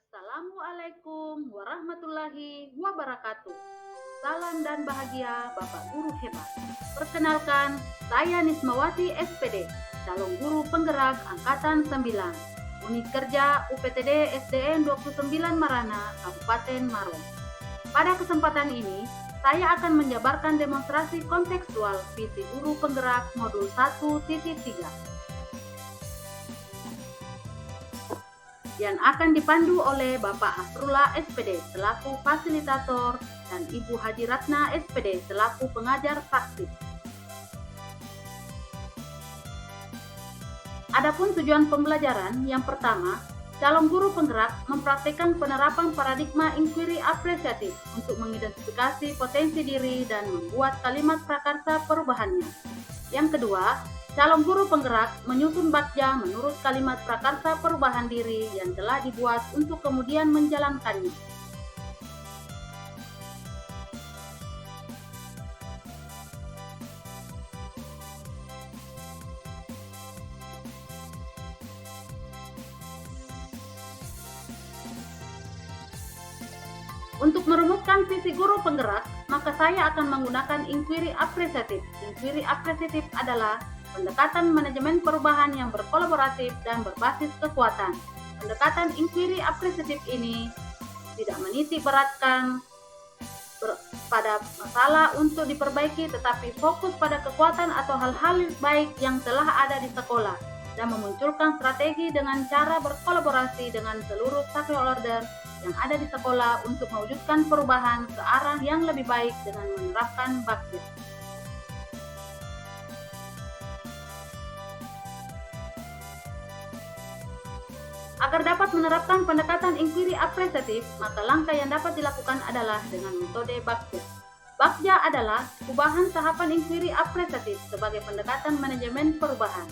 Assalamualaikum warahmatullahi wabarakatuh. Salam dan bahagia Bapak Guru hebat. Perkenalkan, saya Nismawati SPD, calon guru penggerak Angkatan 9, Unit Kerja UPTD SDN 29 Marana, Kabupaten Maros. Pada kesempatan ini, saya akan menjabarkan demonstrasi kontekstual visi guru penggerak modul 1.3. yang akan dipandu oleh Bapak Asrullah SPD selaku fasilitator dan Ibu Haji Ratna SPD selaku pengajar praktis. Adapun tujuan pembelajaran, yang pertama, calon guru penggerak mempraktikkan penerapan paradigma inquiry apresiatif untuk mengidentifikasi potensi diri dan membuat kalimat prakarsa perubahannya. Yang kedua, calon guru penggerak menyusun bakja menurut kalimat prakarsa perubahan diri yang telah dibuat untuk kemudian menjalankannya. Untuk merumuskan visi guru penggerak, maka saya akan menggunakan inquiry apresiatif. Inquiry apresiatif adalah pendekatan manajemen perubahan yang berkolaboratif dan berbasis kekuatan. Pendekatan inquiry apresiatif ini tidak menitik beratkan pada masalah untuk diperbaiki, tetapi fokus pada kekuatan atau hal-hal baik yang telah ada di sekolah dan memunculkan strategi dengan cara berkolaborasi dengan seluruh stakeholder yang ada di sekolah untuk mewujudkan perubahan ke arah yang lebih baik dengan menerapkan bakja. Agar dapat menerapkan pendekatan inquiry apresiatif, maka langkah yang dapat dilakukan adalah dengan metode bakja. Bakja adalah perubahan tahapan inquiry apresiatif sebagai pendekatan manajemen perubahan.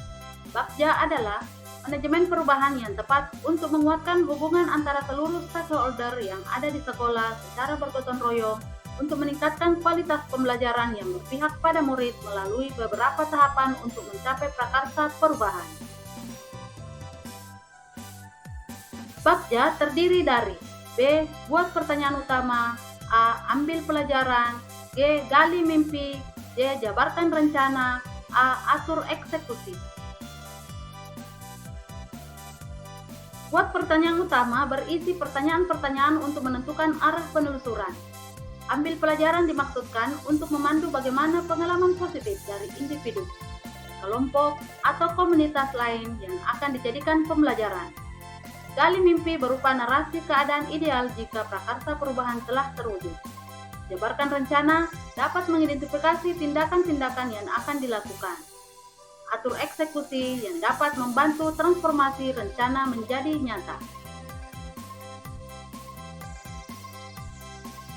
Bakja adalah manajemen perubahan yang tepat untuk menguatkan hubungan antara seluruh stakeholder yang ada di sekolah secara bergotong royong untuk meningkatkan kualitas pembelajaran yang berpihak pada murid melalui beberapa tahapan untuk mencapai prakarsa perubahan. Bakja terdiri dari B. Buat pertanyaan utama, A. Ambil pelajaran, G. Gali mimpi, D. Jabarkan rencana, A. Atur eksekusi. Buat pertanyaan utama berisi pertanyaan-pertanyaan untuk menentukan arah penelusuran. Ambil pelajaran dimaksudkan untuk memandu bagaimana pengalaman positif dari individu, kelompok, atau komunitas lain yang akan dijadikan pembelajaran. Gali mimpi berupa narasi keadaan ideal jika prakarsa perubahan telah terwujud. Jabarkan rencana dapat mengidentifikasi tindakan-tindakan yang akan dilakukan. Atur eksekusi yang dapat membantu transformasi rencana menjadi nyata.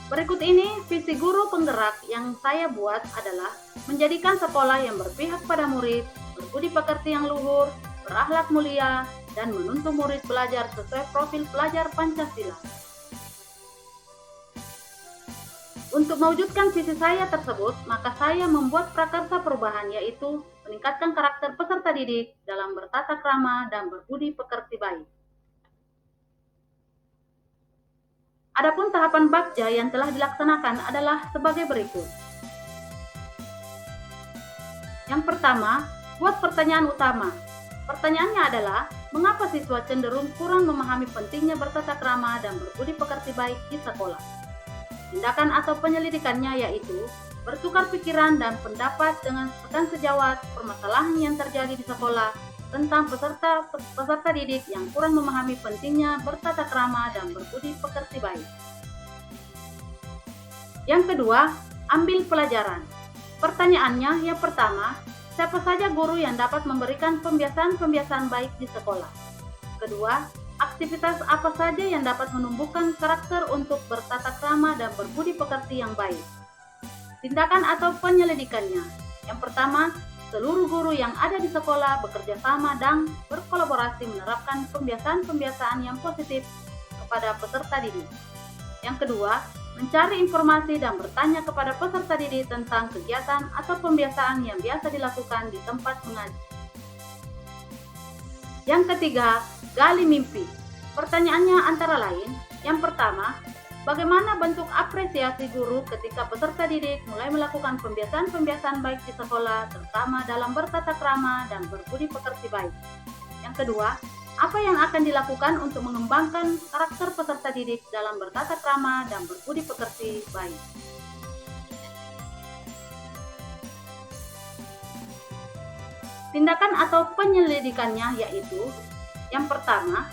Berikut ini visi guru penggerak yang saya buat adalah menjadikan sekolah yang berpihak pada murid, berbudi pekerti yang luhur, berakhlak mulia, dan menuntun murid belajar sesuai profil pelajar Pancasila. Untuk mewujudkan visi saya tersebut, maka saya membuat prakarsa perubahan, yaitu meningkatkan karakter peserta didik dalam bertata krama dan berbudi pekerti baik. Adapun tahapan bakja yang telah dilaksanakan adalah sebagai berikut. Yang pertama, buat pertanyaan utama. Pertanyaannya adalah, mengapa siswa cenderung kurang memahami pentingnya bertata krama dan berbudi pekerti baik di sekolah? Tindakan atau penyelidikannya yaitu bertukar pikiran dan pendapat dengan sejawat permasalahan yang terjadi di sekolah tentang peserta didik yang kurang memahami pentingnya bertata krama dan berbudi pekerti baik. Yang kedua, ambil pelajaran. Pertanyaannya yang pertama, siapa saja guru yang dapat memberikan pembiasaan-pembiasaan baik di sekolah? Kedua, aktivitas apa saja yang dapat menumbuhkan karakter untuk bertata krama dan berbudi pekerti yang baik? Tindakan atau penyelidikannya. Yang pertama, seluruh guru yang ada di sekolah bekerja sama dan berkolaborasi menerapkan pembiasaan-pembiasaan yang positif kepada peserta didik. Yang kedua, mencari informasi dan bertanya kepada peserta didik tentang kegiatan atau pembiasaan yang biasa dilakukan di tempat mengaji. Yang ketiga, gali mimpi. Pertanyaannya antara lain, yang pertama, bagaimana bentuk apresiasi guru ketika peserta didik mulai melakukan pembiasaan-pembiasaan baik di sekolah, terutama dalam bertata krama dan berbudi pekerti baik? Yang kedua, apa yang akan dilakukan untuk mengembangkan karakter peserta didik dalam bertata krama dan berbudi pekerti baik? Tindakan atau penyelidikannya yaitu, yang pertama,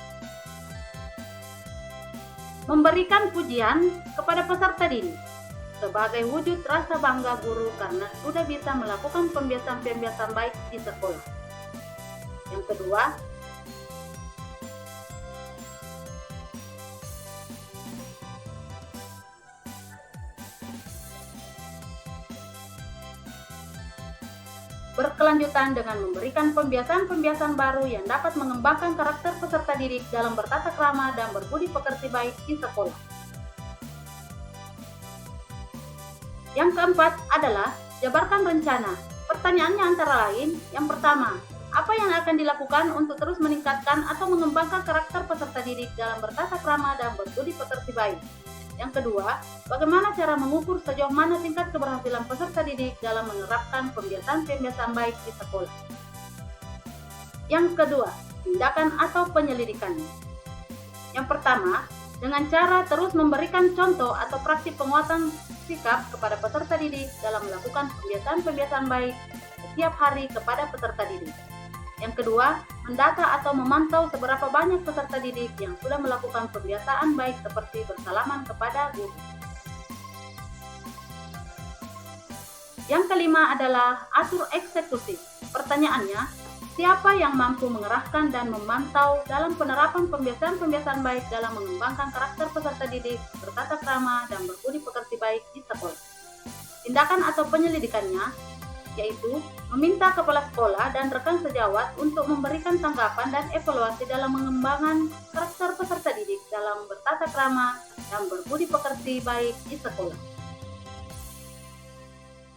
memberikan pujian kepada peserta didik sebagai wujud rasa bangga guru karena sudah bisa melakukan pembiasaan-pembiasaan baik di sekolah. Yang kedua, berkelanjutan dengan memberikan pembiasaan-pembiasaan baru yang dapat mengembangkan karakter peserta didik dalam bertata krama dan berbudi pekerti baik di sekolah. Yang keempat adalah jabarkan rencana. Pertanyaannya antara lain, yang pertama, apa yang akan dilakukan untuk terus meningkatkan atau mengembangkan karakter peserta didik dalam bertata krama dan berbudi pekerti baik? Yang kedua, bagaimana cara mengukur sejauh mana tingkat keberhasilan peserta didik dalam menerapkan pembiasaan-pembiasaan baik di sekolah? Yang kedua, tindakan atau penyelidikannya. Yang pertama, dengan cara terus memberikan contoh atau praktik penguatan sikap kepada peserta didik dalam melakukan pembiasaan-pembiasaan baik setiap hari kepada peserta didik. Yang kedua, mendata atau memantau seberapa banyak peserta didik yang sudah melakukan pembiasaan baik seperti bersalaman kepada guru. Yang kelima adalah atur eksekusi. Pertanyaannya, siapa yang mampu mengerahkan dan memantau dalam penerapan pembiasaan-pembiasaan baik dalam mengembangkan karakter peserta didik, bertata krama, dan berbudi pekerti baik di sekolah? Tindakan atau penyelidikannya yaitu meminta kepala sekolah dan rekan sejawat untuk memberikan tanggapan dan evaluasi dalam mengembangkan karakter peserta didik dalam bertata krama dan berbudi pekerti baik di sekolah.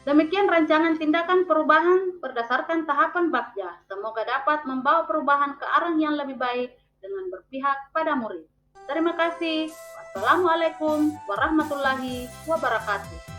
Demikian rancangan tindakan perubahan berdasarkan tahapan Bagja. Semoga dapat membawa perubahan ke arah yang lebih baik dengan berpihak pada murid. Terima kasih. Wassalamualaikum warahmatullahi wabarakatuh.